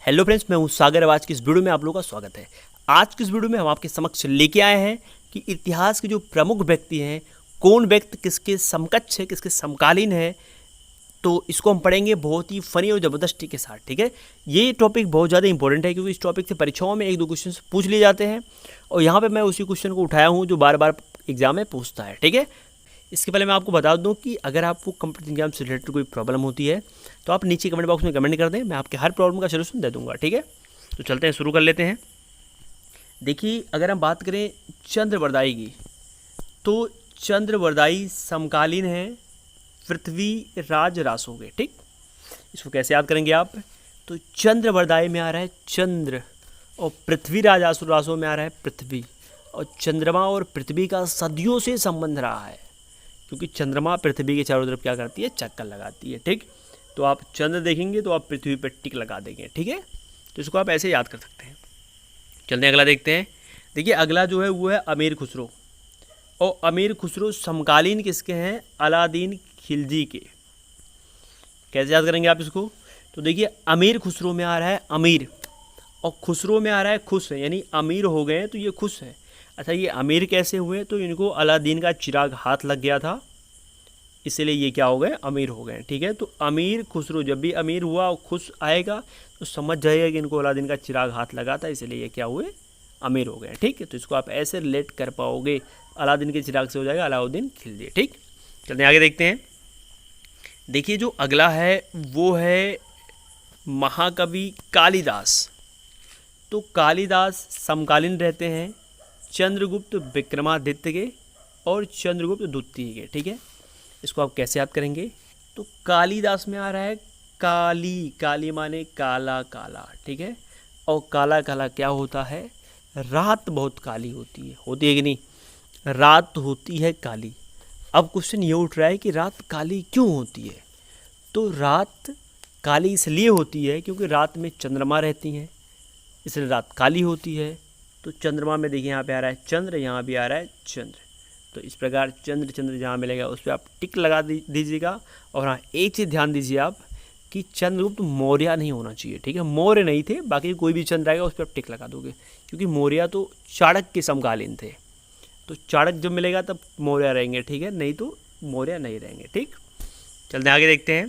Hello friends, मैं हूं सागर। आज की इस वीडियो में आप लोगों का स्वागत है। आज की इस वीडियो में हम आपके समक्ष लेके आए हैं कि इतिहास के जो प्रमुख व्यक्ति हैं, कौन व्यक्ति किसके समकक्ष है, किसके समकालीन है। तो इसको हम पढ़ेंगे बहुत ही फनी और ज़बरदस्ती के साथ। ठीक है, ये टॉपिक बहुत ज़्यादा इंपॉर्टेंट है क्योंकि इस टॉपिक से परीक्षाओं में एक दो क्वेश्चन पूछ लिए जाते हैं और यहाँ पर मैं उसी क्वेश्चन को उठाया हूँ जो बार बार एग्जाम में पूछता है। ठीक है, इसके पहले मैं आपको बता दूं कि अगर आपको कंप्यूटर एग्जाम से रिलेटेड कोई प्रॉब्लम होती है तो आप नीचे कमेंट बॉक्स में कमेंट कर दें, मैं आपके हर प्रॉब्लम का सलूशन दे दूंगा। ठीक है, तो चलते हैं, शुरू कर लेते हैं। देखिए, अगर हम बात करें चंद्रवरदाई की, तो चंद्रवरदाई समकालीन है पृथ्वीराज रासो के। ठीक, इसको कैसे याद करेंगे आप? तो चंद्रवरदाई में आ रहा है चंद्र और पृथ्वीराज रासो में आ रहा है पृथ्वी, और चंद्रमा और पृथ्वी का सदियों से संबंध रहा है क्योंकि चंद्रमा पृथ्वी के चारों तरफ क्या करती है, चक्कर लगाती है। ठीक, तो आप चंद्र देखेंगे तो आप पृथ्वी पर टिक लगा देंगे। ठीक है, तो इसको आप ऐसे याद कर सकते हैं। चलते हैं, अगला देखते हैं। देखिए, अगला जो है वो है अमीर खुसरो, और अमीर खुसरो समकालीन किसके हैं? अलादीन खिलजी के। कैसे याद करेंगे आप इसको? तो देखिए, अमीर खुसरो में आ रहा है अमीर और खुसरो में आ रहा है खुश है, यानी अमीर हो गए तो ये खुश है। अच्छा, ये अमीर कैसे हुए? तो इनको अलादीन का चिराग हाथ लग गया था, इसलिए ये क्या हो गए? अमीर हो गए। ठीक है, तो अमीर खुसरो जब भी अमीर हुआ और खुश आएगा तो समझ जाइएगा कि इनको अलादीन का चिराग हाथ लगा था, इसलिए ये क्या हुए? अमीर हो गए। ठीक है, तो इसको आप ऐसे रिलेट कर पाओगे, अलादीन के चिराग से हो जाएगा अलाउद्दीन खिलजी। ठीक, चलते हैं आगे देखते हैं। देखिए, जो अगला है वो है महाकवि कालिदास। तो कालिदास समकालीन रहते हैं चंद्रगुप्त विक्रमादित्य के और चंद्रगुप्त द्वितीय के। ठीक है, इसको आप कैसे याद करेंगे? तो कालिदास में आ रहा है काली, काली माने काला काला। ठीक है, और काला काला क्या होता है? रात बहुत काली होती है कि नहीं? रात होती है काली। अब क्वेश्चन ये उठ रहा है कि रात काली क्यों होती है? तो रात काली इसलिए होती है क्योंकि रात में चंद्रमा रहती हैं, इसलिए रात काली होती है। तो चंद्रमा में देखिए, यहाँ पे आ रहा है चंद्र, यहाँ भी आ रहा है चंद्र, तो इस प्रकार चंद्र चंद्र जहाँ मिलेगा उस पर आप टिक लगा दीजिएगा। और हाँ, एक चीज़ ध्यान दीजिए आप कि चंद्रगुप्त मौर्य नहीं होना चाहिए। ठीक है, मौर्य नहीं थे, बाकी कोई भी चंद्र आएगा उस पर आप टिक लगा दोगे क्योंकि मौर्य तो चाणक्य के समकालीन थे, तो चाणक्य जब मिलेगा तब मौर्य रहेंगे। ठीक है, नहीं तो मौर्य नहीं रहेंगे। ठीक, चलते आगे देखते हैं।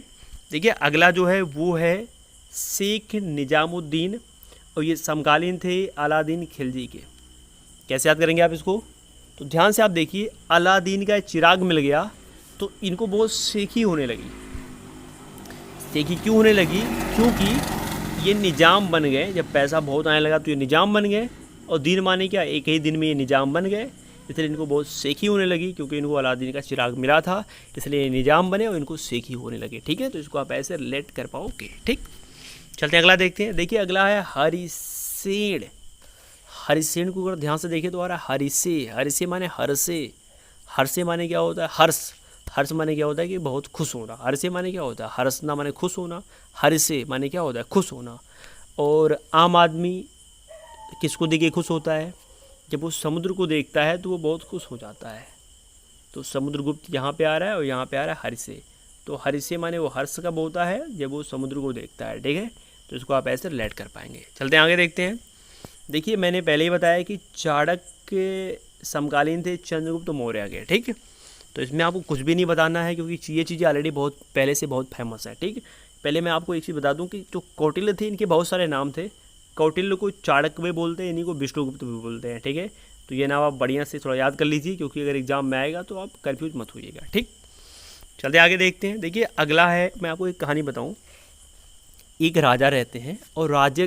देखिए, अगला जो है वो है शेख निजामुद्दीन, और ये समकालीन थे अलादीन खिलजी के। कैसे याद करेंगे आप इसको? तो ध्यान से आप देखिए, अलादीन का चिराग मिल गया तो इनको बहुत सेखी होने लगी। सेखी क्यों होने लगी? क्योंकि ये निजाम बन गए। जब पैसा बहुत आने लगा तो ये निजाम बन गए, और दिन माने क्या, एक ही दिन में ये निजाम बन गए, इसलिए इनको बहुत सेखी होने लगी क्योंकि इनको अलादीन का चिराग मिला था, इसलिए ये निजाम बने और इनको सेखी होने लगे। ठीक है, तो इसको आप ऐसे रिलेट कर पाओगे। ठीक, चलते हैं अगला देखते हैं। देखिए, अगला है हरिसेन। हरिसेन को अगर ध्यान से देखें तो आ रहा है हरिसे। हरिसे माने हर्षे। हर्षे माने क्या होता है? हर्ष। हर्ष माने क्या होता है कि बहुत खुश होना। हर्षे माने क्या होता है? हर्षना माने खुश होना। हरिसे माने क्या होता है? खुश होना। और आम आदमी किसको देख के खुश होता है? जब वो समुद्र को देखता है तो वो बहुत खुश हो जाता है। तो समुद्रगुप्त यहाँ पे आ रहा है और यहाँ पे आ रहा है हरिसे। तो हरिसे माने वो हर्ष कब होता है? जब वो समुद्र को देखता है। ठीक है, तो इसको आप ऐसे रिलेट कर पाएंगे। चलते हैं आगे देखते हैं। देखिए, मैंने पहले ही बताया कि चाणक्य समकालीन थे चंद्रगुप्त मौर्य के। ठीक, तो इसमें आपको कुछ भी नहीं बताना है क्योंकि ये चीज़ें ऑलरेडी बहुत पहले से बहुत फेमस है। ठीक, पहले मैं आपको एक चीज़ बता दूं कि जो कौटिल्य थे, इनके बहुत सारे नाम थे। कौटिल्य को चाणक्य भी बोलते हैं, इन्हीं को विष्णुगुप्त भी बोलते हैं। ठीक है, तो ये नाम आप बढ़िया से थोड़ा याद कर लीजिए क्योंकि अगर एग्जाम में आएगा तो आप कन्फ्यूज मत होइएगा। ठीक, चलते आगे देखते हैं। देखिए, अगला है, मैं आपको एक कहानी बताऊँ। एक राजा रहते हैं और राजा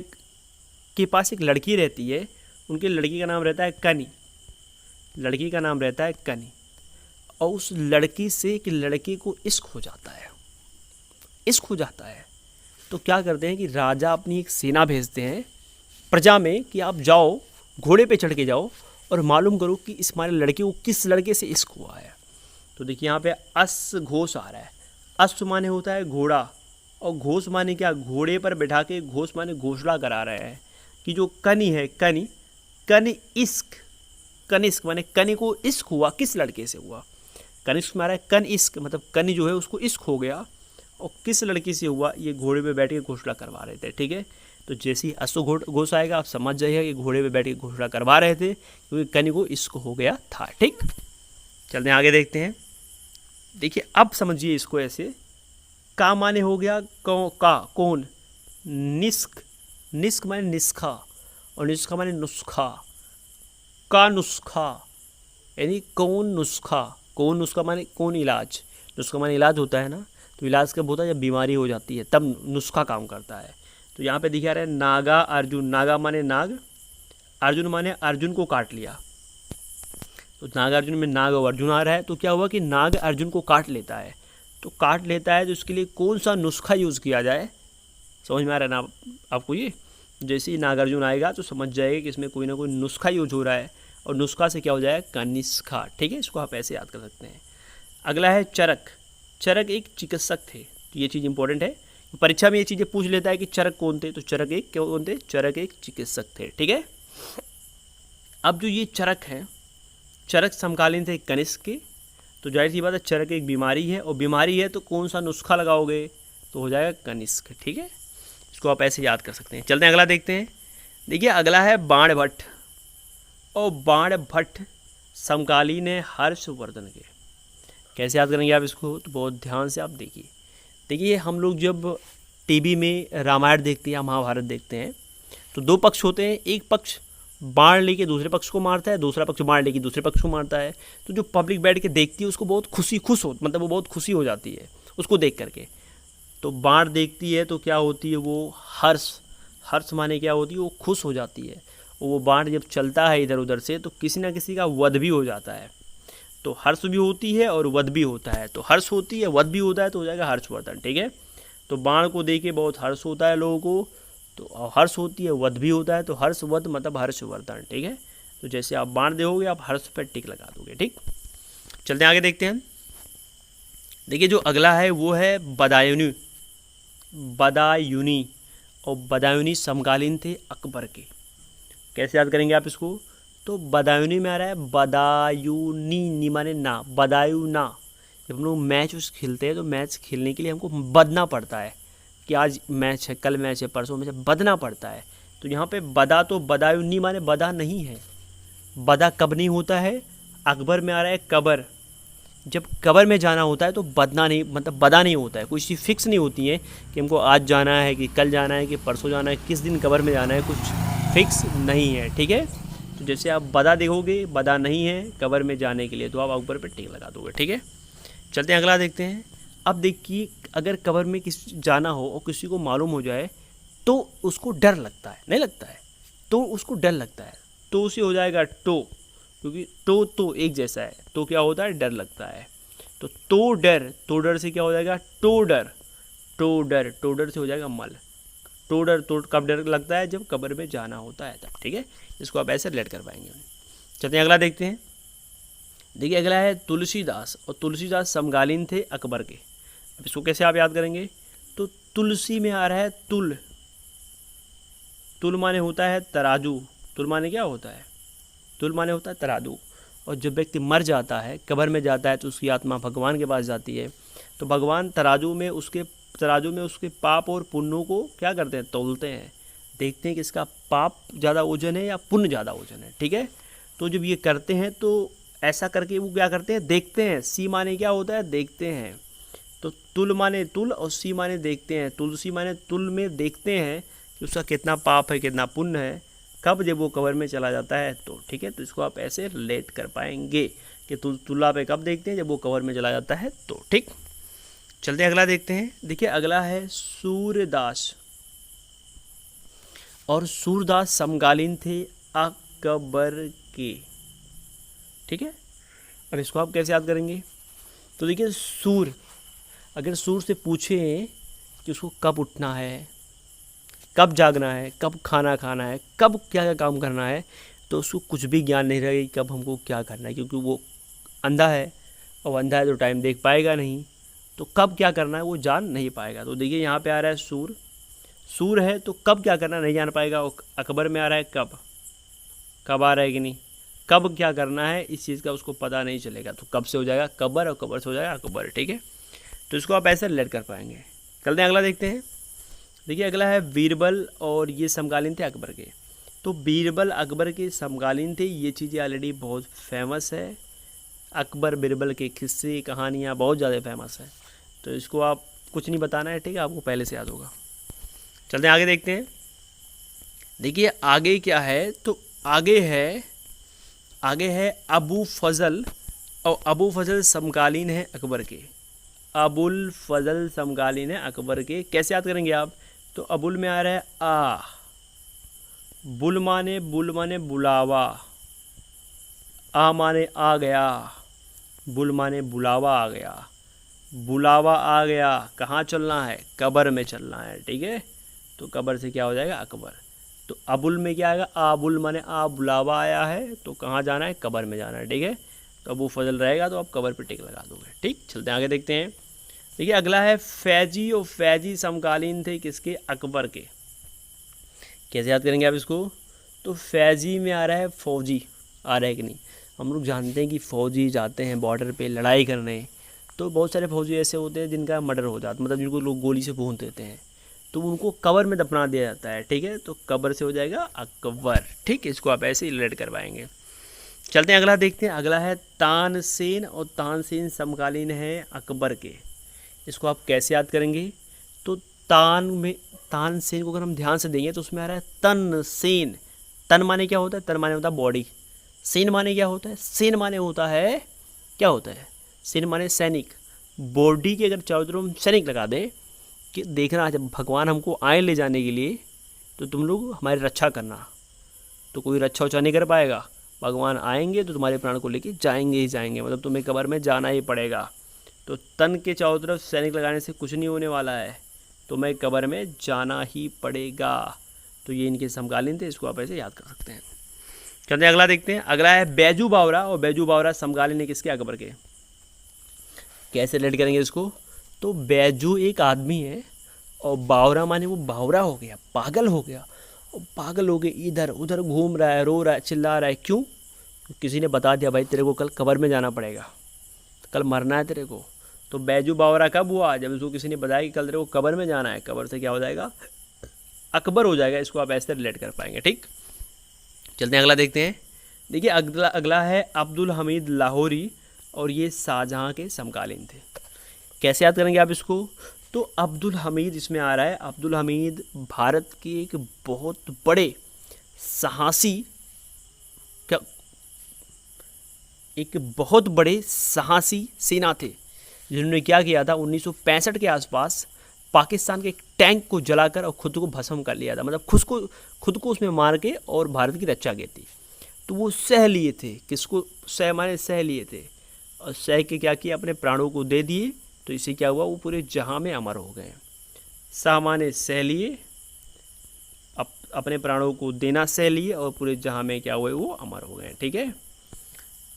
के पास एक लड़की रहती है। उनके लड़की का नाम रहता है कनी। लड़की का नाम रहता है कनी, और उस लड़की से एक लड़के को इश्क हो जाता है। इश्क हो जाता है तो क्या करते हैं कि राजा अपनी एक सेना भेजते हैं प्रजा में कि आप जाओ, घोड़े पे चढ़ के जाओ और मालूम करो कि इस हमारे लड़के को किस लड़के से इश्क हुआ है। तो देखिए, यहाँ पे अश्व घोष आ रहा है। अश्व माने होता है घोड़ा, और घोष माने क्या? घोड़े पर बैठा के घोष माने घोषणा करा रहे हैं कि जो कनी है, कनी इश्क, कनिष्क माने कनी को इश्क हुआ, किस लड़के से हुआ? कनिष्क में आ रहा है कन इश्क, मतलब कनी जो है उसको इश्क हो गया, और किस लड़की से हुआ? ये घोड़े पे बैठ के घोषणा करवा रहे थे। ठीक है, तो जैसे ही अश्वघोष आएगा आप समझ जाइएगा कि घोड़े पे बैठ के घोषणा करवा रहे थे, क्योंकि कनि को इश्क हो गया था। ठीक, चलते हैं आगे देखते हैं। देखिए अब समझिए इसको ऐसे, का माने हो गया कौन, निष्क, निष्क माने निष्खा, और निष्खा माने नुस्खा, का नुस्खा यानी कौन नुस्खा, कौन नुस्खा माने कौन इलाज, नुस्खा माने इलाज होता है ना, तो इलाज कब होता है जब बीमारी हो जाती है, तब नुस्खा काम करता है। तो यहाँ पे दिखा रहा है नागा अर्जुन, नागा माने नाग, अर्जुन माने अर्जुन को काट लिया, तो नाग अर्जुन में नाग और अर्जुन आ रहा है, तो क्या हुआ कि नाग अर्जुन को काट लेता है, तो काट लेता है तो उसके लिए कौन सा नुस्खा यूज़ किया जाए, समझ में आ रहा है ना आपको। ये जैसे ही नागार्जुन आएगा तो समझ जाएगा कि इसमें कोई ना कोई नुस्खा यूज हो रहा है, और नुस्खा से क्या हो जाएगा कनिष्का। ठीक है, इसको आप ऐसे याद कर सकते हैं। अगला है चरक, चरक एक चिकित्सक थे, तो ये चीज़ इंपॉर्टेंट है, परीक्षा में ये चीज़ें पूछ लेता है कि चरक कौन थे, तो चरक एक कौन थे, चरक एक चिकित्सक थे। ठीक है, अब जो ये चरक हैं, चरक समकालीन थे कनिष्क के, तो जाहिर सी बात है चरक एक बीमारी है, और बीमारी है तो कौन सा नुस्खा लगाओगे, तो हो जाएगा कनिष्क। ठीक है, इसको आप ऐसे याद कर सकते हैं। चलते हैं अगला देखते हैं। देखिए अगला है बाणभट्ट, और बाणभट्ट समकालीन है हर्षवर्धन के। कैसे याद करेंगे आप इसको, तो बहुत ध्यान से आप देखिए। देखिए हम लोग जब टीवी में रामायण देखते हैं या महाभारत देखते हैं, तो दो पक्ष होते हैं, एक पक्ष बाण लेके दूसरे पक्ष को मारता है, दूसरा पक्ष बाण लेके दूसरे पक्ष को मारता है। तो जो पब्लिक बैठ के देखती है उसको बहुत मतलब वो बहुत खुशी हो जाती है उसको देख करके। तो बाण देखती है तो क्या होती है, वो हर्ष माने क्या होती है, वो खुश हो जाती है। वो बाण जब चलता है इधर उधर से तो किसी ना किसी का वध भी हो जाता है, तो हर्ष भी होती है और वध भी होता है, तो हर्ष होती है वध भी होता है, तो हो जाएगा हर्षवर्धन। ठीक है, तो बाण को देख के बहुत हर्ष होता है लोगों को, तो हर्ष होती है वध भी होता है, तो हर्ष वध मतलब हर्षवर्धन। ठीक है, तो जैसे आप बाण देखोगे आप हर्ष पर टिक लगा दोगे। ठीक, चलते हैं आगे देखते हैं। देखिए जो अगला है वो है बदायूनी, बदायूनी, और बदायूनी समकालीन थे अकबर के। कैसे याद करेंगे आप इसको, तो बदायूनी में आ रहा है बदायूनी, नी माने ना, बदायूना। जब हम लोग मैच खेलते हैं तो मैच खेलने के लिए हमको बदना पड़ता है कि आज मैच है, कल मैच है, परसों मैच है, बदना पड़ता है। तो यहाँ पे बदा, तो बदायूनी माने बदा नहीं है, बदा कब नहीं होता है, अकबर में आ रहा है कबर। जब कबर में जाना होता है तो बदना नहीं, मतलब बदा नहीं होता है, कोई चीज़ फिक्स नहीं होती है कि हमको आज जाना है कि कल जाना है कि परसों जाना है, किस दिन कबर में जाना है, कुछ फिक्स नहीं है। ठीक है, तो जैसे आप बदा देखोगे, बदा नहीं है कबर में जाने के लिए, तो आप ऊपर पे टिक लगा दोगे। ठीक है, चलते हैं अगला देखते हैं। अब देखिए अगर कबर में किसी जाना हो और किसी को मालूम हो जाए तो उसको डर लगता है, नहीं लगता है, तो उसको डर लगता है, तो उसे हो जाएगा टो, क्योंकि तो एक जैसा है, तो क्या होता है डर लगता है। तो डर से क्या हो जाएगा टो डर से हो जाएगा मल, तो कब डर लगता है, जब कब्र में जाना होता है तब। ठीक है, इसको आप ऐसे रिलेट कर पाएंगे। चलते हैं अगला देखते हैं। देखिए अगला है तुलसीदास, और तुलसीदास समकालीन थे अकबर के। अब इसको कैसे आप याद करेंगे, तो तुलसी में आ रहा है तुल माने होता है तराजू, तुल माने क्या होता है, तुल माने होता है तराजू। और जब व्यक्ति मर जाता है, कब्र में जाता है, तो उसकी आत्मा भगवान के पास जाती है, तो भगवान तराजू में उसके पाप और पुण्यों को क्या करते हैं, तोलते हैं, देखते हैं कि इसका पाप ज़्यादा वजन है या पुण्य ज़्यादा वजन है। ठीक है, तो जब ये करते हैं तो ऐसा करके वो क्या करते हैं, देखते हैं। सी माने क्या होता है, देखते हैं, तो तुल माने तुल और सी माने देखते हैं। तुलसी माने तुल में देखते हैं कि उसका कितना पाप है कितना पुण्य है, कब जब वो कब्र में चला जाता है तो। ठीक है, तो इसको आप ऐसे रिलेट कर पाएंगे कि तुल्ला पे कब देखते हैं, जब वो कब्र में चला जाता है तो। ठीक, चलते हैं अगला देखते हैं। देखिए अगला है सूरदास, और सूरदास समकालीन थे अकबर के। ठीक है, अब इसको आप कैसे याद करेंगे, तो देखिए सूर, अगर सूर से पूछें कि उसको कब उठना है, कब जागना है, कब खाना खाना है, कब क्या क्या काम करना है, तो उसको कुछ भी ज्ञान नहीं रहेगा कब हमको क्या करना है, क्योंकि वो अंधा है, और अंधा है तो टाइम देख पाएगा नहीं, तो कब क्या करना है वो जान नहीं पाएगा। तो देखिए यहाँ पे आ रहा है सूर है तो कब क्या करना नहीं जान पाएगा। अकबर में आ रहा है कब आ रहा है कि नहीं, कब क्या करना है इस चीज़ का उसको पता नहीं चलेगा, तो कब से हो जाएगा कब्र, और कब्र से हो जाएगा अकबर। ठीक है, तो इसको आप ऐसे रिलेट कर पाएंगे। चलते हैं अगला देखते हैं। देखिए अगला है बीरबल, और ये समकालीन थे अकबर के। तो बीरबल अकबर के समकालीन थे, ये चीज़ें ऑलरेडी बहुत फेमस है। अकबर बीरबल के किस्से कहानियाँ बहुत ज़्यादा फेमस है, तो इसको आप कुछ नहीं बताना है, ठीक है, आपको पहले से याद होगा। चलते हैं आगे देखते हैं। देखिए आगे क्या है, तो आगे है अबू फजल, और अबू फजल समकालीन है अकबर के। अबुल फजल समकालीन है अकबर के। कैसे याद करेंगे आप, तो अबुल में आ रहा है आ, बुल माने बुलावा, आ माने आ गया, बुल माने बुलावा आ गया, बुलावा आ गया, कहाँ चलना है, कब्र में चलना है, ठीक है। तो कब्र से क्या हो जाएगा, अकबर। तो अबुल में क्या आएगा, आबुल माने आ, बुलावा आया है, तो कहाँ जाना है, कब्र में जाना है, ठीक है। तो अबू फजल रहेगा तो आप कब्र पे टिक लगा दोगे, ठीक। चलते हैं आगे देखते हैं। देखिए अगला है फैजी, और फैजी समकालीन थे किसके, अकबर के। कैसे याद करेंगे आप इसको, तो फैजी में आ रहा है फौजी, आ रहा है कि नहीं। हम लोग जानते हैं कि फौजी जाते हैं बॉर्डर पे लड़ाई करने, तो बहुत सारे फौजी ऐसे होते हैं जिनका मर्डर हो जाता है, मतलब जिनको लोग गोली से भून देते हैं, तो उनको कब्र में दफना दिया जाता है, ठीक है। तो कब्र से हो जाएगा अकबर, ठीक है। इसको आप ऐसे ही रिलेट करवाएंगे। चलते हैं अगला देखते हैं। अगला है तानसेन, और तानसेन समकालीन है अकबर के। इसको आप कैसे याद करेंगे, तो तानसेन को अगर हम ध्यान से देंगे तो उसमें आ रहा है तनसेन। तन माने क्या होता है, तन माने होता है बॉडी, सेन माने क्या होता है, सेन माने होता है, क्या होता है, सेन माने सैनिक। बॉडी के अगर चारों तरफ हम सैनिक लगा दें कि देखना जब भगवान हमको आए ले जाने के लिए, तो तुम लोग हमारी रक्षा करना, तो कोई रक्षा उच्छा नहीं कर पाएगा। भगवान आएंगे तो तुम्हारे प्राण को लेके जाएंगे ही जाएंगे, मतलब तुम्हें कब्र में जाना ही पड़ेगा। तो तन के चारों तरफ सैनिक लगाने से कुछ नहीं होने वाला है, तुम्हें कब्र में जाना ही पड़ेगा। तो ये इनके समकालीन थे, इसको आप ऐसे याद कर सकते हैं। चलते हैं अगला देखते हैं। अगला है बैजू बावरा, और बैजू बावरा समकालीन है किसके, अकबर के। कैसे रिलेट करेंगे इसको, तो बैजू एक आदमी है, और बावरा माने वो बावरा हो गया, पागल हो गया, और पागल हो गए इधर उधर घूम रहा है, रो रहा है, चिल्ला रहा है। क्यों, तो किसी ने बता दिया भाई तेरे को कल कब्र में जाना पड़ेगा, कल मरना है तेरे को। तो बैजू बावरा कब हुआ, जब उसको किसी ने बताया कि कल तेरे को कब्र में जाना है, कब्र से क्या हो जाएगा, अकबर हो जाएगा। इसको आप ऐसे रिलेट कर पाएंगे, ठीक। चलते हैं अगला देखते हैं। देखिए अगला है अब्दुल हमीद लाहौरी, और ये शाहजहाँ के समकालीन थे। कैसे याद करेंगे आप इसको, तो अब्दुल हमीद इसमें आ रहा है। अब्दुल हमीद भारत के एक बहुत बड़े साहसी, क्या, एक बहुत बड़े साहसी सेना थे, जिन्होंने क्या किया था 1965 के आसपास पाकिस्तान के एक टैंक को जलाकर और खुद को भस्म कर लिया था, मतलब खुद को उसमें मार के और भारत की रक्षा की थी। तो वो सह लिए थे, किसको सह माने, सह लिए थे, और सह के क्या किया, अपने प्राणों को दे दिए। तो इससे क्या हुआ, वो पूरे जहां में अमर हो गए। सह माने सह लिए, अपने प्राणों को देना सह लिए, और पूरे जहां में क्या हुए, वो अमर हो गए, ठीक है।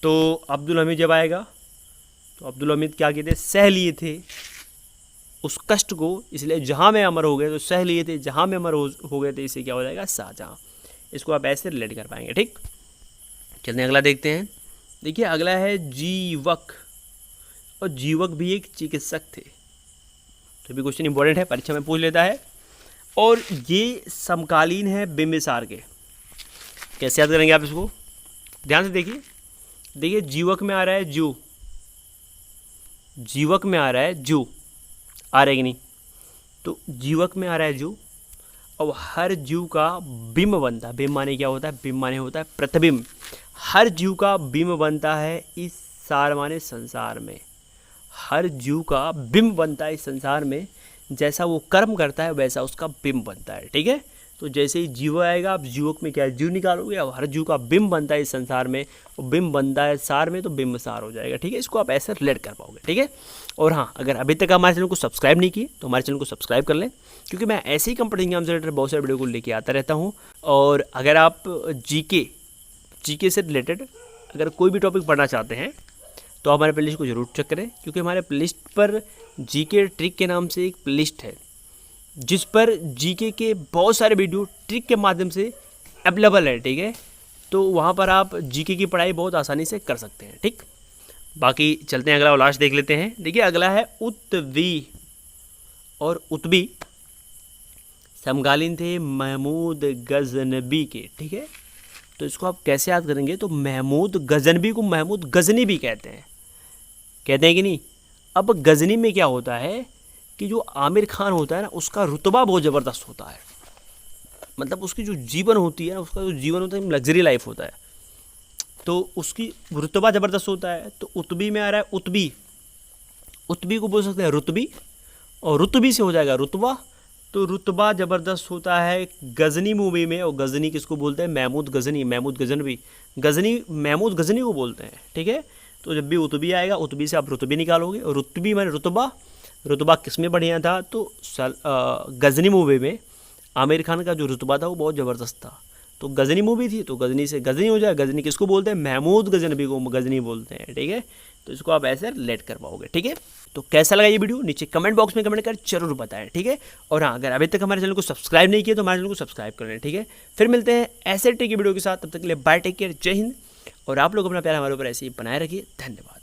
तो अब्दुल हमीद जब आएगा, तो अब्दुल हमीद क्या कहते, सह लिए थे उस कष्ट को, इसलिए जहां में अमर हो गए, तो सह लिए थे, जहां में अमर हो गए थे, इससे क्या हो जाएगा, शाहजहां। इसको आप ऐसे रिलेट कर पाएंगे, ठीक। चलते हैं अगला देखते हैं। देखिए अगला है जीवक, और जीवक भी एक चिकित्सक थे। तो भी क्वेश्चन इंपॉर्टेंट है, परीक्षा में पूछ लेता है, और ये समकालीन है बिंबिसार के। कैसे याद करेंगे आप इसको, ध्यान से देखिए जीवक में आ रहा है जू, जीवक में आ रहा है जू, आ रहा है कि नहीं, तो जीवक में आ रहा है जू, और हर जीव का बिंब बनता है। बिंब माने क्या होता है, बिंब माने होता है प्रतिबिंब। हर जीव का बिंब बनता है इस सार माने संसार में, हर जीव का बिंब बनता है इस संसार में, जैसा वो कर्म करता है वैसा उसका बिंब बनता है, ठीक है। तो जैसे ही जीव आएगा, आप जीवक में क्या है, जीव निकालोगे, और हर जीव का बिंब बनता है इस संसार में, और बिंब बनता है सार में, तो बिंब सार हो जाएगा, ठीक है। इसको आप ऐसे रिलेट कर पाओगे, ठीक है। और हाँ, अगर अभी तक हमारे चैनल को सब्सक्राइब नहीं किए तो हमारे चैनल को सब्सक्राइब कर लें, क्योंकि मैं ऐसे ही कंप्यूटर एग्जाम से रिलेटेड बहुत सारे वीडियो को लेके आता रहता हूँ। और अगर आप जीके से रिलेटेड अगर कोई भी टॉपिक पढ़ना चाहते हैं तो हमारे प्लेलिस्ट को जरूर चेक करें, क्योंकि हमारे प्लेलिस्ट पर जीके ट्रिक के नाम से एक प्लेलिस्ट है, जिस पर जीके के बहुत सारे वीडियो ट्रिक के माध्यम से अवेलेबल है, ठीक है। तो वहाँ पर आप जीके की पढ़ाई बहुत आसानी से कर सकते हैं, ठीक। बाकी चलते हैं अगला और लास्ट देख लेते हैं। देखिए अगला है उत्वी, और उत्वी समकालीन थे महमूद गजनबी के, ठीक है। तो इसको आप कैसे याद करेंगे, तो महमूद गजनबी को महमूद गजनी भी कहते हैं कि नहीं। अब गजनी में क्या होता है कि जो आमिर खान होता है ना, उसका रुतबा बहुत ज़बरदस्त होता है, मतलब उसकी जो जीवन होती है ना, उसका जो जीवन होता है लग्जरी लाइफ होता है, तो उसकी रुतबा ज़बरदस्त होता है। तो उतबी में आ रहा है उतबी, उतबी को बोल सकते हैं रुतबी, और रुतबी से हो जाएगा रुतबा। तो रुतबा ज़बरदस्त होता है गज़नी मूवी में, और गज़नी किसको बोलते हैं, महमूद गज़नी, महमूद गज़नवी, गज़नी महमूद गज़नी को बोलते हैं, ठीक है। तो जब भी उतबी आएगा, उतबी से आप रुतबी निकालोगे, और रुतबी माने रुतबा, रुतबा किस में बढ़िया था, तो गज़नी मूवी में आमिर खान का जो रुतबा था वो बहुत ज़बरदस्त था। तो गज़नी मूवी थी, तो गज़नी से गज़नी हो जाए, गज़नी किसको बोलते हैं, महमूद गज़नवी को गज़नी बोलते हैं, ठीक है। तो इसको आप ऐसे रिलेट कर पाओगे, ठीक है। तो कैसा लगा ये वीडियो, नीचे कमेंट बॉक्स में कमेंट कर जरूर बताएं, ठीक है। और हाँ, अगर अभी तक हमारे चैनल को सब्सक्राइब नहीं किया तो हमारे चैनल को सब्सक्राइब कर लें, ठीक है। फिर मिलते हैं ऐसे टेक वीडियो के साथ, तब तक के लिए बाय, टेक केयर, जय हिंद। और आप लोग अपना प्यार हमारे ऊपर ऐसे ही बनाए रखिए, धन्यवाद।